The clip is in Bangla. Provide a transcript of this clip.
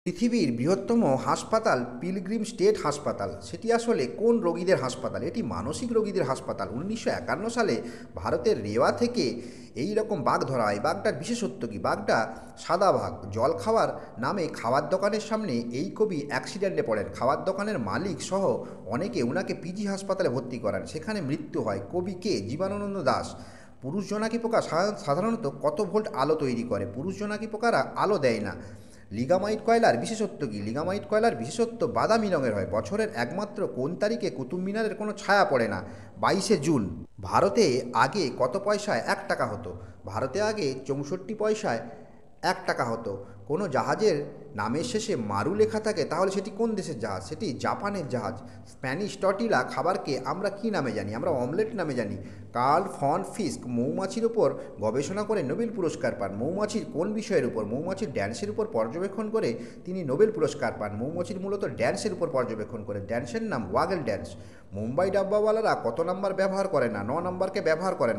পৃথিবীর বৃহত্তম হাসপাতাল পিলগ্রিম স্টেট হাসপাতাল সেটি আসলে কোন রোগীদের হাসপাতাল? এটি মানসিক রোগীদের হাসপাতাল। 1951 সালে ভারতের রেওয়া থেকে এই রকম বাঘ ধরা হয়। বাঘটার বিশেষত্ব কী? বাঘটা সাদা বাঘ। জল খাওয়ার নামে খাওয়ার দোকানের সামনে এই কবি অ্যাক্সিডেন্টে পড়েন। খাওয়ার দোকানের মালিক সহ অনেকে ওনাকে পিজি হাসপাতালে ভর্তি করান, সেখানে মৃত্যু হয়। কবি কে? জীবনানন্দ দাশ। পুরুষ জোনাকি পোকা সাধারণত কত ভোল্ট আলো তৈরি করে? পুরুষ জোনাকি পোকারা আলো দেয় না। লিগামাইট কয়লার বিশেষত্ব কী? লিগামাইট কয়লার বিশেষত্ব বাদামি রঙের হয়। বছরের একমাত্র কোন তারিখে কুতুব মিনারের কোনো ছায়া পড়ে না? 22শে জুন। ভারতে আগে কত পয়সায় 1 টাকা হতো? ভারতে আগে 64 পয়সায় 1 টাকা হতো। কোনো জাহাজের নামের শেষে মারু লেখা থাকে, তাহলে সেটি কোন দেশের জাহাজ? সেটি জাপানের জাহাজ। স্প্যানিশ টর্টিলা খাবারকে আমরা কী নামে জানি? আমরা অমলেট নামে জানি। কার্ল ফন ফিস্ক মৌমাছির উপর গবেষণা করে নোবেল পুরস্কার পান। মৌমাছির কোন বিষয়ের উপর? মৌমাছির ড্যান্সের উপর পর্যবেক্ষণ করে তিনি নোবেল পুরস্কার পান। মৌমাছির মূলত ড্যান্সের উপর পর্যবেক্ষণ করে। ড্যান্সের নাম ওয়াগেল ড্যান্স। মুম্বাই ডাব্বাওয়ালারা কত নাম্বার ব্যবহার করে না? 9 নম্বরকে ব্যবহার করে না।